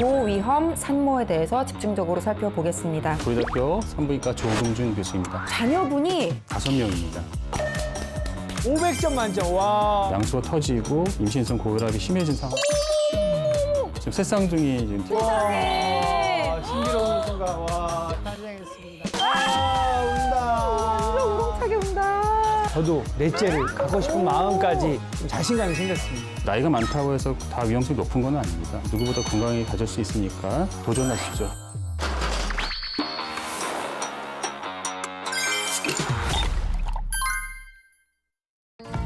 고위험 산모에 대해서 집중적으로 살펴보겠습니다. 고려대학교 산부인과 조금준 교수입니다. 자녀분이 5명입니다. 500점 만점. 와. 양수가 터지고 임신성 고혈압이 심해진 상황. 지금 새 쌍둥이 지금 와. 신비로운 순간. 와. 탄생했습니다. 운다. 우렁차게 운다. 저도 넷째를 갖고 싶은 마음까지 좀 자신감이 생겼습니다. 나이가 많다고 해서 다 위험성이 높은 건 아닙니다. 누구보다 건강하게 가질 수 있으니까 도전하십시오.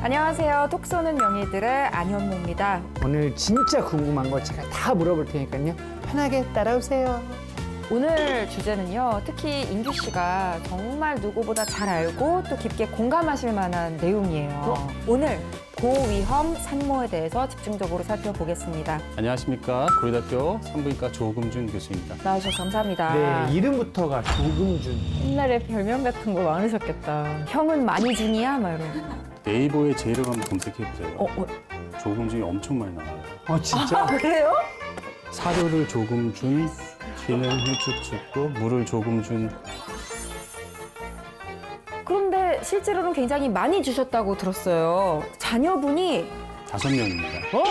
안녕하세요. 톡 쏘는 명의들의 안현모입니다. 오늘 진짜 궁금한 거 제가 다 물어볼 테니까요. 편하게 따라오세요. 오늘 주제는요. 특히 인규 씨가 정말 누구보다 잘 알고 또 깊게 공감하실 만한 내용이에요. 오늘 고위험 산모에 대해서 집중적으로 살펴보겠습니다. 안녕하십니까. 고려대학교 산부인과 조금준 교수입니다. 나와주셔서 감사합니다. 네, 이름부터가 조금준. 옛날에 별명 같은 거 많으셨겠다. 형은 많이 준이야? 막 이러고. 네이버에 제 이름 한번 검색해보세요. 조금준이 엄청 많이 나와요. 진짜? 그래요? 사료를 조금 준, 기는 훌쭉 춥고 물을 조금 준. 그런데 실제로는 굉장히 많이 주셨다고 들었어요. 자녀분이 5명입니다. 어?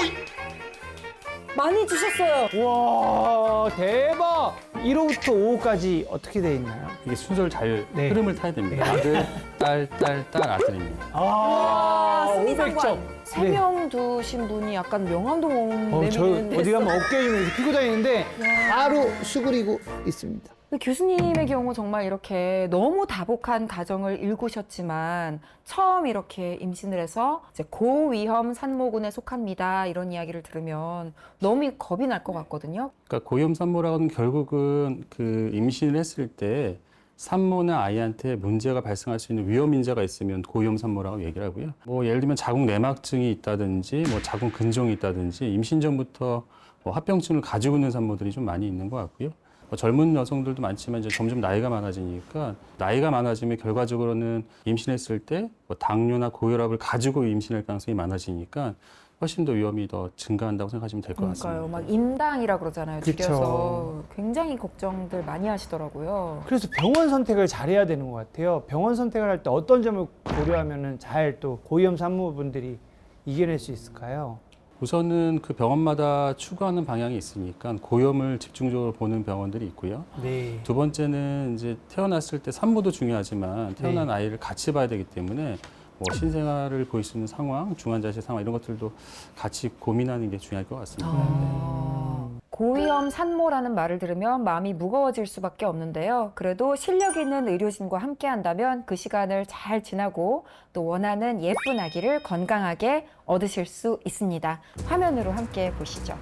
많이 주셨어요. 와, 대박! 1호부터 5호까지 어떻게 돼 있나요? 이게 순서를 잘 네. 흐름을 타야 됩니다. 아들, 딸, 아들입니다. 승리상관. 500점. 3명 두신 분이 약간 명함도 저 내미는 어디 가면 어깨에 이렇게 피고 다니는데 바로 수그리고 있습니다. 교수님의 경우 정말 이렇게 너무 다복한 가정을 일구셨지만 처음 이렇게 임신을 해서 이제 고위험 산모군에 속합니다. 이런 이야기를 들으면 너무 겁이 날 것 같거든요. 그러니까 고위험 산모라고는 결국은 그 임신을 했을 때 산모나 아이한테 문제가 발생할 수 있는 위험 인자가 있으면 고위험 산모라고 얘기를 하고요. 뭐 예를 들면 자궁 내막증이 있다든지 뭐 자궁 근종이 있다든지 임신 전부터 뭐 합병증을 가지고 있는 산모들이 좀 많이 있는 것 같고요. 뭐 젊은 여성들도 많지만 이제 점점 나이가 많아지니까 나이가 많아지면 결과적으로는 임신했을 때 뭐 당뇨나 고혈압을 가지고 임신할 가능성이 많아지니까 훨씬 더 위험이 더 증가한다고 생각하시면 될 것 같습니다. 그러니까요. 막 임당이라 그러잖아요. 그쵸. 줄여서 굉장히 걱정들 많이 하시더라고요. 그래서 병원 선택을 잘해야 되는 것 같아요. 병원 선택을 할 때 어떤 점을 고려하면 잘 또 고위험 산모분들이 이겨낼 수 있을까요? 우선은 그 병원마다 추구하는 방향이 있으니까 고위험을 집중적으로 보는 병원들이 있고요. 네. 두 번째는 이제 태어났을 때 산모도 중요하지만 태어난 아이를 같이 봐야 되기 때문에 뭐 신생아를 보일 수 있는 상황, 중환자실 상황 이런 것들도 같이 고민하는 게 중요할 것 같습니다. 고위험 산모라는 말을 들으면 마음이 무거워질 수밖에 없는데요. 그래도 실력 있는 의료진과 함께 한다면 그 시간을 잘 지나고 또 원하는 예쁜 아기를 건강하게 얻으실 수 있습니다. 화면으로 함께 보시죠.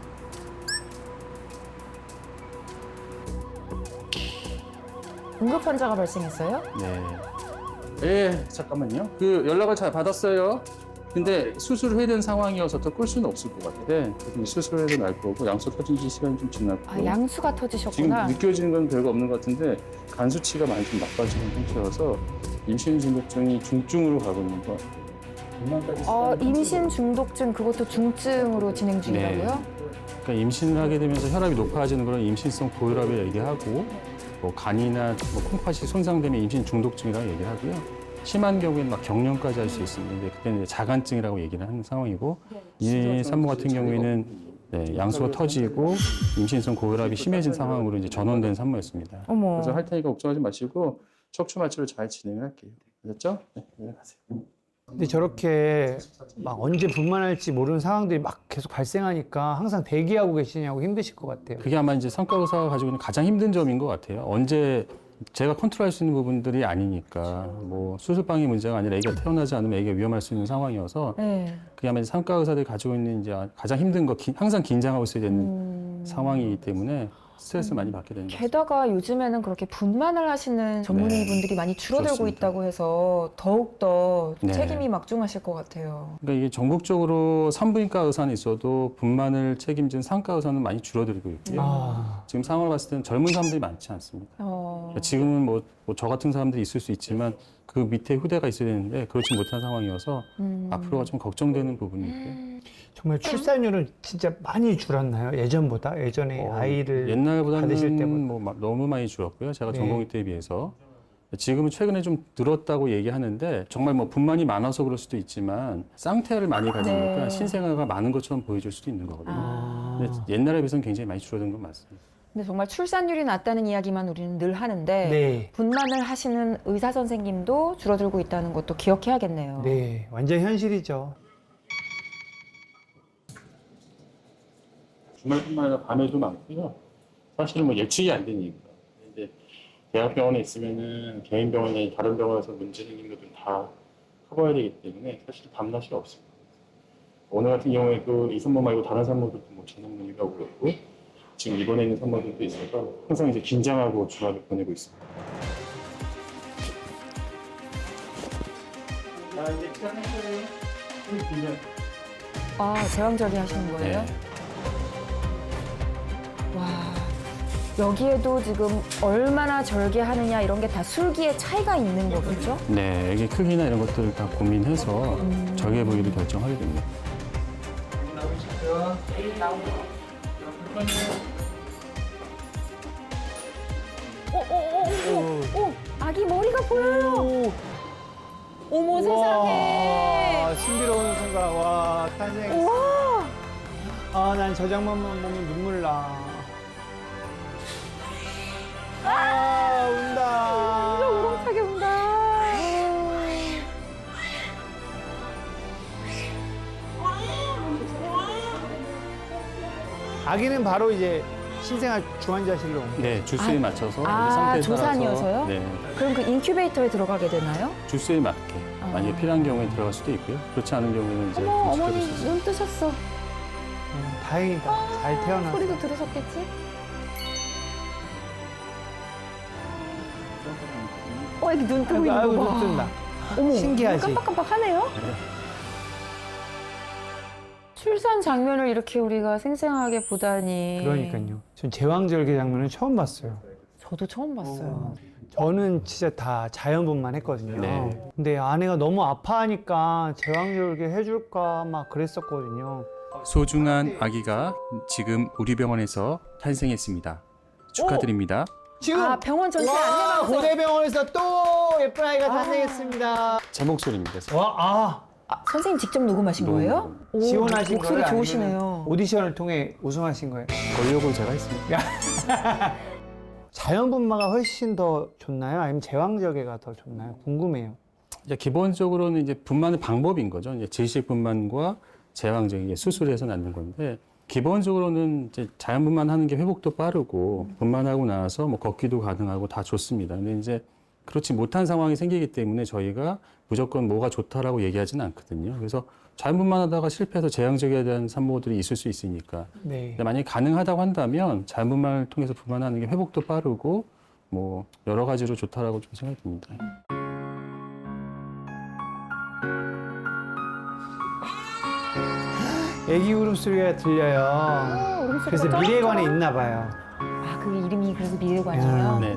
응급 환자가 발생했어요? 네. 네, 잠깐만요. 그 연락을 잘 받았어요. 근데 수술을 해야 되는 상황이어서 더 끌 수는 없을 것 같아요. 그래서 수술을 해도 날 거고 양수 터진 지 시간이 좀 지났고 양수가 지금 터지셨구나. 느껴지는 건 별거 없는 것 같은데 간 수치가 많이 좀 나빠지는 상태여서 임신 중독증이 중증으로 가고 있는 것 같아요. 임신 중독증 그것도 중증으로 진행 중이라고요? 그러니까 임신을 하게 되면서 혈압이 높아지는 그런 임신성 고혈압을 얘기하고 뭐 간이나 뭐 콩팥이 손상되면 임신 중독증이라고 얘기를 하고요. 심한 경우에는 막 경련까지 할 수 있는데 그때는 이제 자간증이라고 얘기를 하는 상황이고 이 산모 같은 경우에는 네, 양수가 터지고 임신성 고혈압이 심해진 상황으로 이제 전원된 산모였습니다. 어머. 그래서 할 테니까 걱정하지 마시고 척추 마취를 잘 진행을 할게요. 아셨죠? 네, 연락하세요. 근데 저렇게 막 언제 분만할지 모르는 상황들이 막 계속 발생하니까 항상 대기하고 계시냐고 힘드실 것 같아요. 그게 아마 이제 성과 의사가 가지고 있는 가장 힘든 점인 것 같아요. 언제 제가 컨트롤할 수 있는 부분들이 아니니까 뭐 수술방이 문제가 아니라 애가 태어나지 않으면 애가 위험할 수 있는 상황이어서 네. 그게 아마 이제 성과 의사들이 가지고 있는 이제 가장 힘든 거 항상 긴장하고 있어야 되는 상황이기 때문에 스트레스를 많이 받게 되는 거죠. 게다가 요즘에는 그렇게 분만을 하시는 전문의분들이 많이 줄어들고 그렇습니다. 있다고 해서 더욱더 네. 책임이 막중하실 것 같아요. 그러니까 이게 전국적으로 산부인과 의사는 있어도 분만을 책임진 상과 의사는 많이 줄어들고 있고요. 지금 상황을 봤을 때는 젊은 사람들이 많지 않습니다. 그러니까 지금은 뭐 저 같은 사람들이 있을 수 있지만 그 밑에 후대가 있어야 되는데 그렇지 못한 상황이어서 앞으로가 좀 걱정되는 부분이 있고요. 정말 출산율은 진짜 많이 줄었나요? 예전보다? 예전에 아이를 받으실 옛날보다는 때보다? 너무 많이 줄었고요. 제가 네. 전공의 때에 비해서. 지금은 최근에 좀 늘었다고 얘기하는데 정말 뭐 분만이 많아서 그럴 수도 있지만 쌍태아를 많이 가지니까 네. 신생아가 많은 것처럼 보여줄 수도 있는 거거든요. 아. 근데 옛날에 비해서는 굉장히 많이 줄어든 건 맞습니다. 근데 정말 출산율이 낮다는 이야기만 우리는 늘 하는데 네. 분만을 하시는 의사 선생님도 줄어들고 있다는 것도 기억해야겠네요. 네, 완전 현실이죠. 주말뿐만 아니라 밤에도 많고요. 사실은 뭐 예측이 안 되니까. 근데 대학병원에 있으면은 개인 병원이 다른 병원에서 문제 생긴 것들 다 커버해야 되기 때문에 사실 밤낮이 없습니다. 오늘 같은 경우에 이 산모 말고 다른 산모들도 뭐 전화 문의가 오고 있고 지금 입원해 있는 산모들도 있어서 항상 이제 긴장하고 주말을 보내고 있습니다. 자, 이제 시작했어요. 아, 제왕절개 하시는 거예요? 네. 와, 여기에도 지금 얼마나 절개하느냐 이런 게 다 술기의 차이가 있는 거겠죠? 네, 애기 크기나 이런 것들을 다 고민해서 절개 부위를 결정하게 됩니다. 오, 아기 머리가 보여요. 어머 세상에. 와, 신비로운 순간. 와, 탄생. 우와. 아, 난 저 장면만 보면 눈물 나. 아, 운다. 진짜 우렁차게 운다. 아기는 바로 이제 신생아 중환자실로 옵니다. 네, 주스에 맞춰서 아, 상태에 조산이어서요? 따라서 네, 그럼 그 인큐베이터에 들어가게 되나요? 주스에 맞게 아. 만약에 필요한 경우에 들어갈 수도 있고요. 그렇지 않은 경우에는 이제 어머, 좀 어머니 지켜볼 수 있어요. 눈 뜨셨어. 다행이다. 잘 태어났어. 소리도 들으셨겠지? 애기 눈 뜨고 있는 아이고, 거 봐. 눈 뜬다. 어머, 신기하지? 깜빡깜빡하네요. 출산 장면을 이렇게 우리가 생생하게 보다니. 그러니까요. 전 제왕절개 장면은 처음 봤어요. 저도 처음 봤어요. 저는 진짜 다 자연분만 했거든요. 네. 근데 아내가 너무 아파하니까 제왕절개 해줄까 막 그랬었거든요. 소중한 아기가 지금 우리 병원에서 탄생했습니다. 축하드립니다. 지금 아, 병원 전체 와, 안내방송. 고대병원에서 또 예쁜 아이가 탄생했습니다. 제 목소리입니다. 와, 아, 선생님 직접 녹음하신 거예요? 오, 지원하신 목소리 거예요? 좋으시네요. 아니면 오디션을 통해 우승하신 거예요? 권력을 제가 했습니다. 자연분만가 훨씬 더 좋나요? 아니면 제왕절개가 더 좋나요? 궁금해요. 이제 기본적으로는 이제 분만의 방법인 거죠. 이제 질식 분만과 제왕적인 수술해서 낳는 건데 기본적으로는 이제 자연 분만하는 게 회복도 빠르고 분만하고 나서 뭐 걷기도 가능하고 다 좋습니다. 근데 이제 그렇지 못한 상황이 생기기 때문에 저희가 무조건 뭐가 좋다라고 얘기하지는 않거든요. 그래서 자연 분만하다가 실패해서 제왕적에 대한 산모들이 있을 수 있으니까. 네. 근데 만약에 가능하다고 한다면 자연 분만을 통해서 분만하는 게 회복도 빠르고 뭐 여러 가지로 좋다라고 좀 생각됩니다. 애기 울음소리가 들려요. 울음소리가 그래서 쩌렁쩌렁. 미래관에 있나 봐요. 아, 그 이름이 그래서 미래관이에요? 네.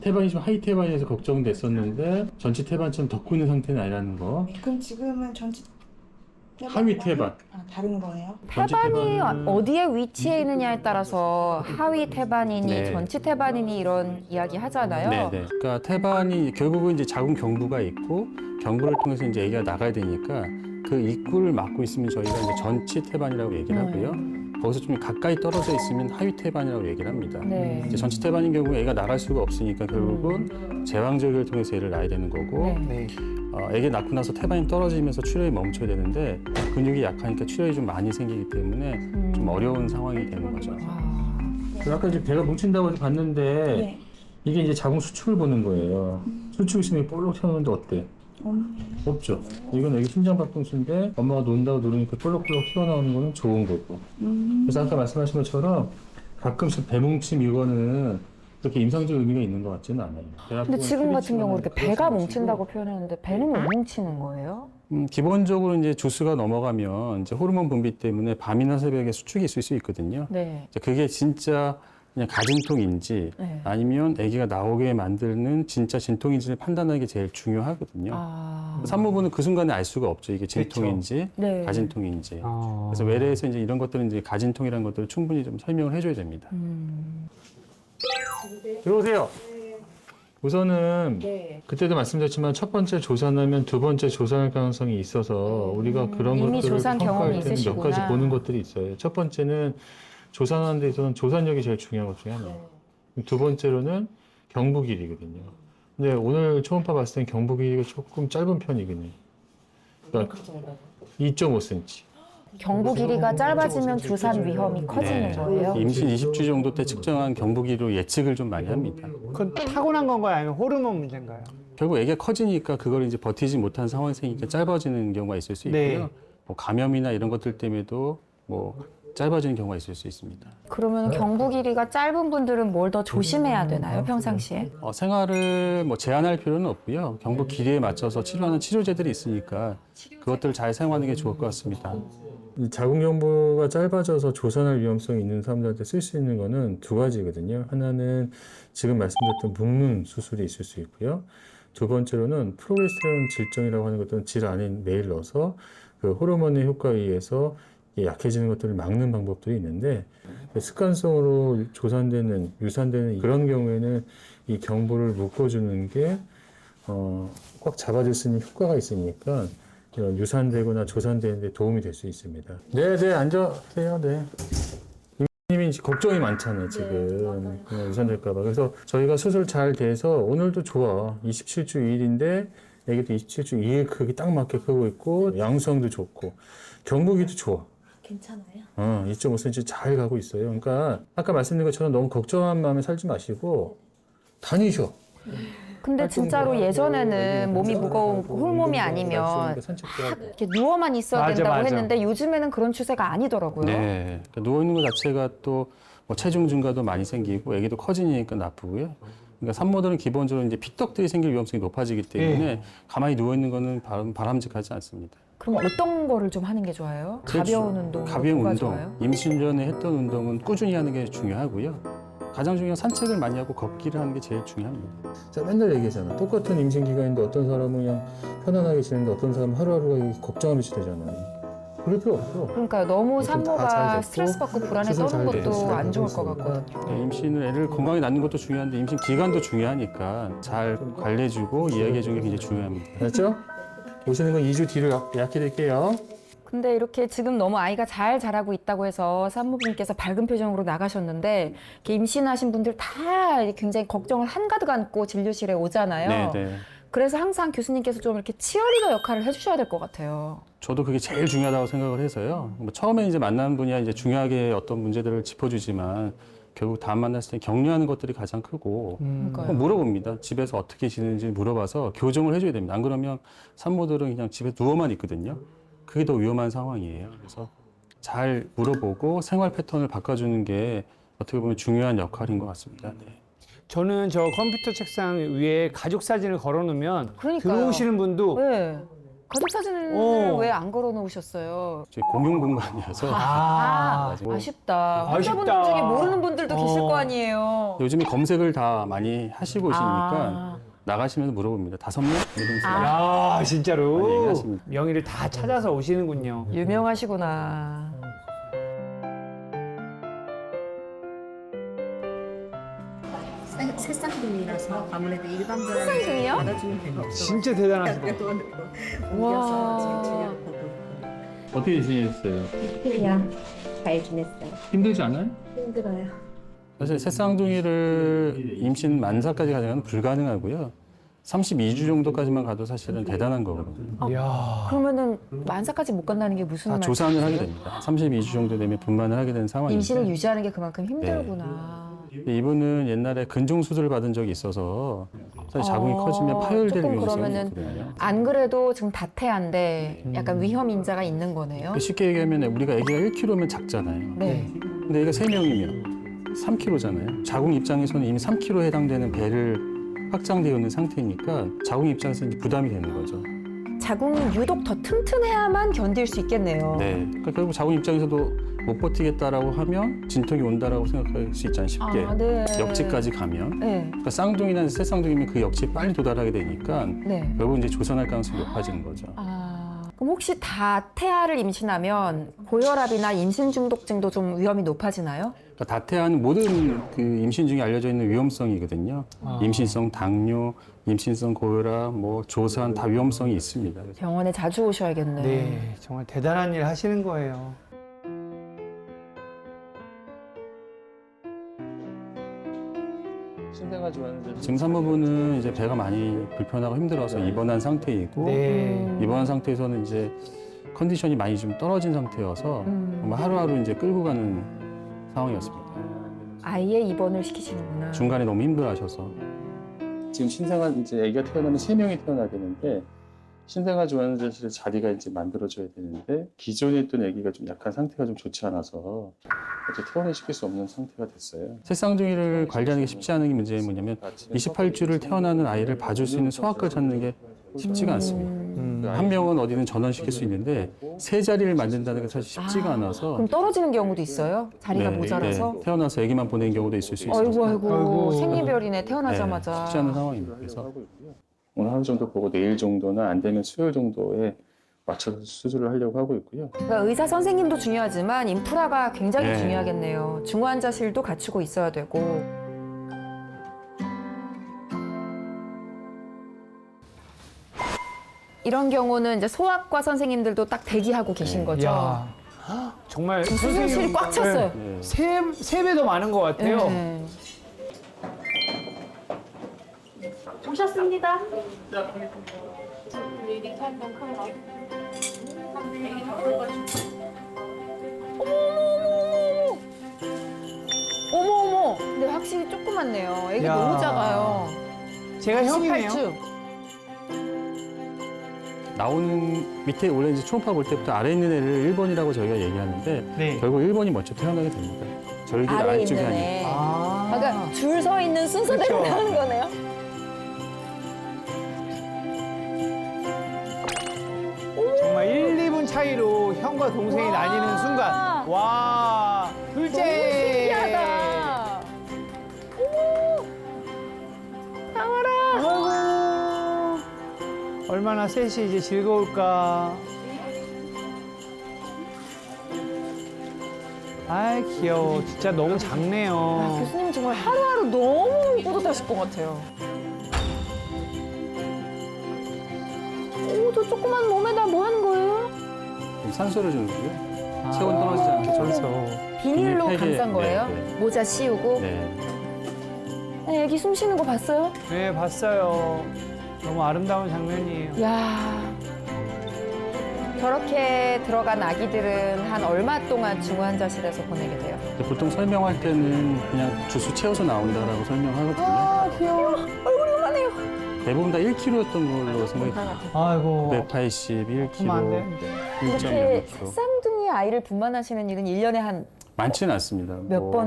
태반이 좀 하위 태반이라서 걱정됐었는데 전체 태반처럼 덮고 있는 상태는 아니라는 거. 그럼 지금은 전체 하위 태반. 다른 거예요? 전체 태반이 태반은- 어디에 위치해 있느냐에 따라서 하위 태반이니 네. 전치 태반이니 이런 이야기 하잖아요. 네네. 그러니까 태반이 결국은 이제 자궁 경부가 있고 경부를 통해서 이제 아기가 나가야 되니까 그 입구를 막고 있으면 저희가 이제 전치 태반이라고 얘기를 하고요. 거기서 좀 가까이 떨어져 있으면 하위 태반이라고 얘기를 합니다. 네. 이제 전치 태반인 경우에 애가 나갈 수가 없으니까 결국은 제왕절개를 통해서 애를 낳아야 되는 거고 네. 네. 애기 낳고 나서 태반이 떨어지면서 출혈이 멈춰야 되는데 근육이 약하니까 출혈이 좀 많이 생기기 때문에 좀 어려운 상황이 되는 거죠. 아까 이제 배가 뭉친다고 해서 봤는데 네. 이게 이제 자궁 수축을 보는 거예요. 수축 있으면 볼록 튀어나오는데 어때? 없죠. 이건 애기 심장박동수인데 엄마가 논다고 누르니까 볼록볼록 튀어나오는 거는 좋은 거고. 그래서 아까 말씀하신 것처럼 가끔씩 배뭉침 이거는 그렇게 임상적 의미가 있는 것 같지는 않아요. 근데 지금 같은 경우 이렇게 그럴 배가 수는 뭉친다고 표현했는데 배는 왜 뭉치는 거예요? 기본적으로 이제 주스가 넘어가면 이제 호르몬 분비 때문에 밤이나 새벽에 수축이 있을 수 있거든요. 네. 이제 그게 진짜 그냥 가진통인지 네. 아니면 아기가 나오게 만드는 진짜 진통인지를 판단하는 게 제일 중요하거든요. 아. 산모분은 그 순간에 알 수가 없죠. 이게 진통인지 네. 가진통인지. 아. 그래서 외래에서 이제 이런 것들은 이제 가진통이라는 것들을 충분히 좀 설명을 해줘야 됩니다. 들어오세요. 우선은 네. 그때도 말씀드렸지만 첫 번째 조산하면 두 번째 조산할 가능성이 있어서 우리가 그런 이미 것들을 조산 평가할 경험이 때는 몇 있으시구나. 가지 보는 것들이 있어요. 첫 번째는 조산하는 데 있어서는 조산력이 제일 중요한 것 중에 하나예요. 두 번째로는 경부 길이거든요. 근데 오늘 초음파 봤을 땐 경부 길이가 조금 짧은 편이거든요. 그러니까 2.5cm. 경부 길이가 짧아지면 주산 위험이 커지는 거예요? 임신 20주 정도 때 측정한 경부기로 예측을 좀 많이 합니다. 그건 타고난 건가요? 아니면 호르몬 문제인가요? 결국 애기가 커지니까 그걸 이제 버티지 못한 상황이 생기니까 짧아지는 경우가 있을 수 있고요. 네. 뭐 감염이나 이런 것들 때문에도 뭐 짧아지는 경우가 있을 수 있습니다. 그러면 경부 길이가 짧은 분들은 뭘 더 조심해야 되나요, 평상시에? 생활을 뭐 제한할 필요는 없고요. 경부 길이에 맞춰서 치료하는 치료제들이 있으니까 그것들을 잘 사용하는 게 좋을 것 같습니다. 이 자궁 경부가 짧아져서 조산할 위험성이 있는 사람들한테 쓸 수 있는 거는 두 가지거든요. 하나는 지금 말씀드렸던 묶는 수술이 있을 수 있고요. 두 번째로는 프로게스테론 질정이라고 하는 것들은 질 안에 매일 넣어서 그 호르몬의 효과에 의해서 약해지는 것들을 막는 방법들이 있는데 습관성으로 조산되는 유산되는 그런 경우에는 이 경부를 묶어주는 게 꽉 잡아줄 수 있는 효과가 있으니까 이런 유산되거나 조산되는 데 도움이 될 수 있습니다. 네, 앉으세요. 네. 님이 걱정이 많잖아요, 지금. 그냥 유산될까봐. 그래서 저희가 수술 잘 돼서 오늘도 좋아. 27주 2일인데 애기도 27주 2일 크기 딱 맞게 크고 있고 양수형도 좋고 경부기도 좋아. 괜찮아요? 2.5cm 잘 가고 있어요. 그러니까 아까 말씀드린 것처럼 너무 걱정한 마음에 살지 마시고 다니셔. 근데 진짜로 예전에는 몸이 무거운 홀몸이 아니면 이렇게 누워만 있어야 맞아, 된다고 맞아. 했는데 요즘에는 그런 추세가 아니더라고요. 네. 그러니까 누워있는 것 자체가 또 뭐 체중 증가도 많이 생기고 애기도 커지니까 나쁘고요. 그러니까 산모들은 기본적으로 이제 피떡들이 생길 위험성이 높아지기 때문에 가만히 누워있는 거는 바람직하지 않습니다. 그럼 어떤 거를 좀 하는 게 좋아요? 가벼운 운동, 가벼운 뭐가 운동, 좋아요? 임신 전에 했던 운동은 꾸준히 하는 게 중요하고요. 가장 중요한 산책을 많이 하고 걷기를 하는 게 제일 중요합니다. 자, 맨날 얘기하잖아. 똑같은 임신 기간인데 어떤 사람은 그냥 편안하게 지내는데 어떤 사람은 하루하루가 걱정하면서 되잖아요. 그럴 필요 없어. 그러니까 너무 그것도 다잘 산모가 됐고, 스트레스 받고 불안해 수술 떠는 잘 것도 돼서 안 좋을 것 있으니까. 같거든요. 임신을 애를 건강히 낳는 것도 중요한데 임신 기간도 중요하니까 잘 관리해주고 이야기해주는 게 굉장히 중요합니다. 알았죠? 오시는 건 2주 뒤로 약해드릴게요. 근데 이렇게 지금 너무 아이가 잘 자라고 있다고 해서 산모분께서 밝은 표정으로 나가셨는데 이렇게 임신하신 분들 다 굉장히 걱정을 한가득 안고 진료실에 오잖아요. 네. 그래서 항상 교수님께서 좀 이렇게 치어리더 역할을 해주셔야 될 것 같아요. 저도 그게 제일 중요하다고 생각을 해서요. 뭐 처음에 이제 만나는 분이야 이제 중요하게 어떤 문제들을 짚어주지만 결국 다음 만났을 때 격려하는 것들이 가장 크고 그러니까요. 물어봅니다. 집에서 어떻게 지내는지 물어봐서 교정을 해줘야 됩니다. 안 그러면 산모들은 그냥 집에 누워만 있거든요. 그게 더 위험한 상황이에요. 그래서 잘 물어보고 생활 패턴을 바꿔주는 게 어떻게 보면 중요한 역할인 것 같습니다. 네. 저는 저 컴퓨터 책상 위에 가족 사진을 걸어놓으면 그러니까요. 들어오시는 분도 네. 가족 사진을 왜 안 걸어 놓으셨어요? 저희 공용 공간이어서 아쉽다. 아쉽다. 환자분들 중에 모르는 분들도 계실 거 아니에요. 요즘에 검색을 다 많이 하시고 오시니까 아. 나가시면서 물어봅니다. 5명? 이러면서 야, 많이 진짜로 얘기하십니다. 명의를 다 찾아서 오시는군요. 유명하시구나. 새쌍둥이라서 아무래도 일반 병원 새쌍둥이요? 받아주는 데가 없어. 진짜 대단하시다. 병원으로 와. 옮겨서 지금 치료하고 어떻게 지내셨어요? 그냥 잘 지냈어요. 힘들지 않아요? 힘들어요. 사실 새쌍둥이를 임신 만사까지 가져가는 불가능하고요. 32주 정도까지만 가도 사실은 대단한 거거든요. 이야. 그러면은 만사까지 못 간다는 게 무슨 다 말이에요? 조산을 하게 됩니다. 32주 정도 되면 분만을 하게 되는 상황이죠. 임신을 유지하는 게 그만큼 힘들구나. 이분은 옛날에 근종 수술을 받은 적이 있어서 사실 자궁이 커지면 파열될 조금 위험성이 그러면은 있거든요. 안 그래도 지금 다태한데 약간 위험 인자가 있는 거네요. 쉽게 얘기하면 우리가 아기가 1kg면 작잖아요. 네. 근데 애가 3명이면 3kg잖아요. 자궁 입장에서는 이미 3kg에 해당되는 배를 확장되어 있는 상태니까 자궁 입장에서 이제 부담이 되는 거죠. 자궁은 유독 더 튼튼해야만 견딜 수 있겠네요. 네. 그러니까 결국 자궁 입장에서도 못 버티겠다라고 하면 진통이 온다라고 생각할 수 있잖아요. 쉽게. 아, 네. 역지까지 가면. 네. 그러니까 쌍둥이나 새쌍둥이면 그 역지에 빨리 도달하게 되니까 네. 결국 이제 조산할 가능성이 높아지는 거죠. 그럼 혹시 다태아를 임신하면 고혈압이나 인신 중독증도 좀 위험이 높아지나요? 그러니까 다태아는 모든 그 임신 중에 알려져 있는 위험성이거든요. 임신성 당뇨, 임신성 고혈압, 뭐 조산 다 위험성이 있습니다. 그래서 병원에 자주 오셔야겠네요. 네, 정말 대단한 일 하시는 거예요. 증산부분은 이제 배가 많이 불편하고 힘들어서 입원한 상태이고 네. 입원한 상태에서는 이제 컨디션이 많이 좀 떨어진 상태여서 정말 하루하루 이제 끌고 가는 상황이었습니다. 아예 입원을 시키시는구나. 중간에 너무 힘들어하셔서 지금 신생아 이제 아기가 태어나면 3명이 태어나야 되는데 신생아 조환자실 자리가 이제 만들어져야 되는데 기존에 있던 아기가 좀 약간 상태가 좀 좋지 않아서 어떻게 퇴원시킬 수 없는 상태가 됐어요. 새쌍둥이를 관리하는 게 쉽지 않은 게 문제는 뭐냐면 28주를 태어나는 아이를 봐줄 수 있는 소아과를 찾는 게 쉽지가 않습니다. 한 명은 어디든 전원시킬 수 있는데 세 자리를 만든다는 게 사실 쉽지가 않아서 그럼 떨어지는 경우도 있어요? 자리가 네, 모자라서? 네. 태어나서 아기만 보내는 경우도 있을 수 있어요. 아이고, 아이고 아이고. 생리별이네 태어나자마자. 네, 쉽지 않은 상황입니다. 그래서 오늘 하루 정도 보고 내일 정도나 안 되면 수요일 정도에 맞춰서 수술을 하려고 하고 있고요. 그러니까 의사 선생님도 중요하지만 인프라가 굉장히 네. 중요하겠네요. 중환자실도 갖추고 있어야 되고. 이런 경우는 이제 소아과 선생님들도 딱 대기하고 계신 거죠. 야, 정말 수술실이 선생님, 꽉 찼어요. 네. 세 배 더 많은 것 같아요. 네. 오셨습니다. 어머 어머. 근데 확실히 조그맣네요. 애기 야. 너무 작아요. 제가 형이네요. 18주. 나오는 밑에 원래 이제 초음파 볼 때부터 아래에 있는 애를 1번이라고 저희가 얘기하는데 네. 결국 1번이 먼저 태어나게 됩니다. 절기가 아래에 아래쪽에 있는 아니에요. 애. 아, 그러니까 줄 서 있는 순서대로 그쵸. 나오는 거네요. 정말 1, 2분 차이로 형과 동생이 와. 나뉘는 순간. 와, 둘째. 신기하다. 어머. 나와라. 아이고, 얼마나 셋이 이제 즐거울까. 아이, 귀여워. 진짜 너무 아, 작네요. 교수님 정말 하루하루 너무 뿌듯하실 것 같아요. 오, 저 조그만 몸에다 뭐 하는 거예요? 좀 산소를 주는 거고요. 아, 체온 떨어지지 않게 그래서. 비닐로 비닐 팩에, 감싼 거예요? 네, 네. 모자 씌우고? 네. 네, 애기 숨 쉬는 거 봤어요? 네, 봤어요. 너무 아름다운 장면이에요. 야 저렇게 들어간 아기들은 한 얼마 동안 중환자실에서 보내게 돼요? 근데 보통 설명할 때는 그냥 주스 채워서 나온다라고 설명하거든요. 아, 귀여워. 얼굴이 요만해요. 대부분 다 1kg였던 걸로 생각이 돼요. 아이고. 180, 하면 안 1kg, 되는데. 이렇게 1.6kg. 쌍둥이 아이를 분만하시는 일은 1년에 한 몇 번 많지는 않습니다.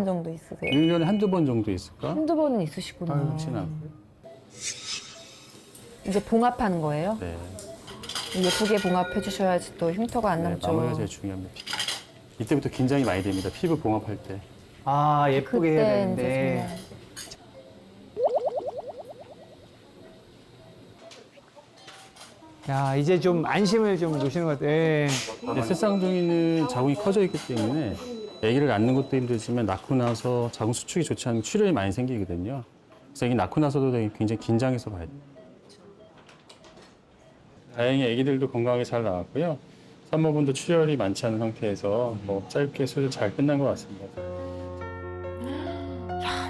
정도 있으세요? 1년에 한두 번 정도 있을까? 한두 번은 있으시구나. 많지는 않고요. 이제 봉합하는 거예요? 네. 예쁘게 봉합해 주셔야지 또 흉터가 안 네, 남죠. 마무리가 제일 중요합니다. 이때부터 긴장이 많이 됩니다. 피부 봉합할 때. 아, 예쁘게 해야 그때 되는데. 이제 야, 이제 좀 안심을 좀 놓으시는 것 같아요. 예. 근데 새쌍둥이는 자궁이 커져 있기 때문에 아기를 낳는 것도 힘들지만 낳고 나서 자궁 수축이 좋지 않으면 출혈이 많이 생기거든요. 그래서 아기 낳고 나서도 되게 굉장히 긴장해서 봐야 돼요. 다행히 아기들도 건강하게 잘 나왔고요. 산모분도 출혈이 많지 않은 상태에서 뭐 짧게 수술 잘 끝난 것 같습니다.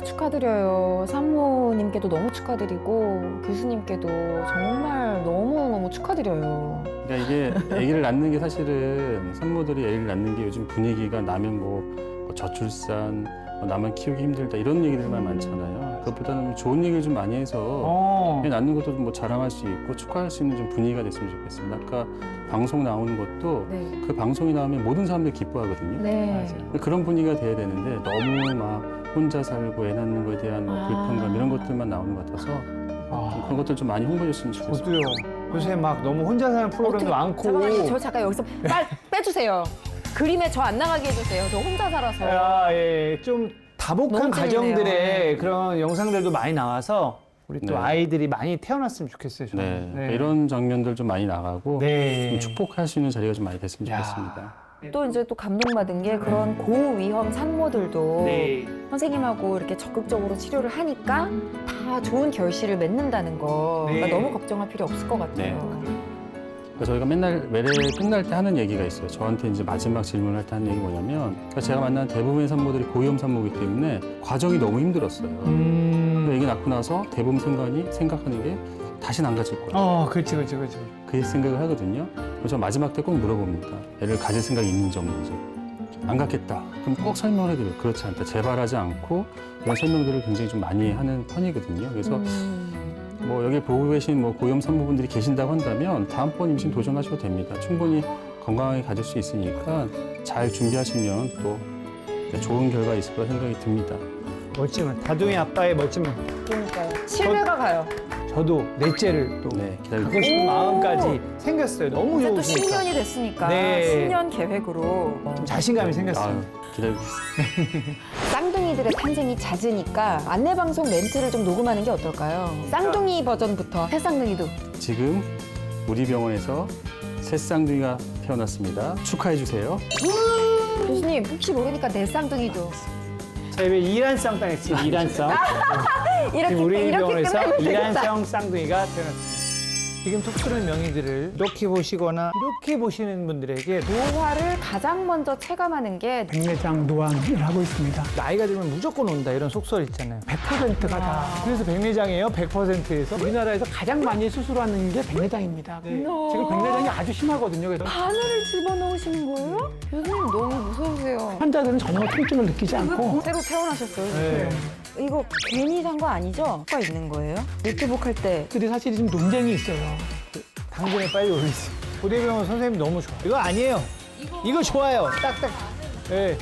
축하드려요. 산모님께도 너무 축하드리고 교수님께도 정말 너무너무 축하드려요. 그러니까 이게 아기를 낳는 게 사실은 산모들이 아기를 낳는 게 요즘 분위기가 나면 뭐 저출산, 나만 키우기 힘들다 이런 얘기들만 많잖아요. 그것보다는 좋은 얘기를 좀 많이 해서 애 낳는 것도 뭐 자랑할 수 있고 축하할 수 있는 좀 분위기가 됐으면 좋겠습니다. 아까 방송 나오는 것도 네. 그 방송이 나오면 모든 사람들이 기뻐하거든요. 네. 그런 분위기가 돼야 되는데 너무 막 혼자 살고 애 낳는 거에 대한 뭐 불편감 이런 것들만 나오는 것 같아서 좀 그런 것들 좀 많이 홍보해줬으면 좋겠어요. 저도요. 요새 막 너무 혼자 사는 프로그램도 많고. 잠깐만요. 저 잠깐 여기서 빼주세요. 그림에 저 안 나가게 해주세요. 저 혼자 살아서. 아, 예. 좀 다복한 너무 재밌네요. 가정들의 그런 영상들도 많이 나와서 우리 또 네. 아이들이 많이 태어났으면 좋겠어요. 저는. 네. 이런 장면들 좀 많이 나가고 네. 좀 축복할 수 있는 자리가 좀 많이 됐으면 야. 좋겠습니다. 또 이제 또 감동받은 게 그런 고위험 산모들도 네. 선생님하고 이렇게 적극적으로 치료를 하니까 다 좋은 결실을 맺는다는 거. 그러니까 네. 너무 걱정할 필요 없을 것 같아요. 그래서 저희가 맨날 매래 끝날 때 하는 얘기가 있어요. 저한테 이제 마지막 질문을 할 때 하는 얘기 뭐냐면, 그러니까 제가 만난 대부분의 산모들이 고위험 산모이기 때문에 과정이 너무 힘들었어요. 애기 낳고 나서 대부분 생각하는 게 다시는 안 가질 거야. 그렇지. 그 생각을 하거든요. 그래서 마지막 때 꼭 물어봅니다. 애를 가질 생각이 있는지 없는지. 안 갖겠다. 그럼 꼭 설명을 해드려요. 그렇지 않다. 재발하지 않고 이런 설명들을 굉장히 좀 많이 하는 편이거든요. 그래서 뭐 여기 보고 계신 뭐 고위험 산모분들이 계신다고 한다면 다음번 임신 도전하셔도 됩니다. 충분히 건강하게 가질 수 있으니까 잘 준비하시면 또 좋은 결과 있을 거라 생각이 듭니다. 멋지면 다둥이 아빠의 멋지면 그러니까요. 신뢰가 가요. 저도 넷째를 또 네, 기다리고 갖고 싶은 오. 마음까지 생겼어요. 너무 이제 또 좋으시니까 10년이 됐으니까 네. 10년 계획으로 좀 자신감이 생겼어요. 아유, 기다리겠습니다. 쌍둥이들의 탄생이 잦으니까 안내방송 멘트를 좀 녹음하는 게 어떨까요? 쌍둥이 버전부터 새쌍둥이도 지금 우리 병원에서 새 쌍둥이가 태어났습니다. 축하해 주세요. 교수님 혹시 모르니까 내 쌍둥이도 저희 왜 이란쌍 당했어요. 이란쌍. 이렇게 지금 우리 이렇게 병원에서 끝내면 되겠다. 이란성 쌍둥이가 태어났습니다. 지금 톡 쓰는 명의들을 이렇게 보시거나 이렇게 보시는 분들에게 노화를 가장 먼저 체감하는 게 백내장 노안을 하고 있습니다. 나이가 들면 무조건 온다 이런 속설 있잖아요. 100%가 다 그래서 백내장이에요? 100%에서? 우리나라에서 가장 많이 수술하는 게 백내장입니다. 네. 지금 백내장이 아주 심하거든요. 그래서 바늘을 집어넣으시는 거예요? 교수님 너무 무서우세요. 환자들은 전혀 통증을 느끼지 않고 새로 태어나셨어요. 네. 이거 괜히 산 거 아니죠? 가 있는 거예요? 노트북 할 때 들이 사실 지금 논쟁이 있어요. 당근에 빨리 올리세요. 고대병원 선생님 너무 좋아. 이거 아니에요. 이거 좋아요. 딱딱. 예.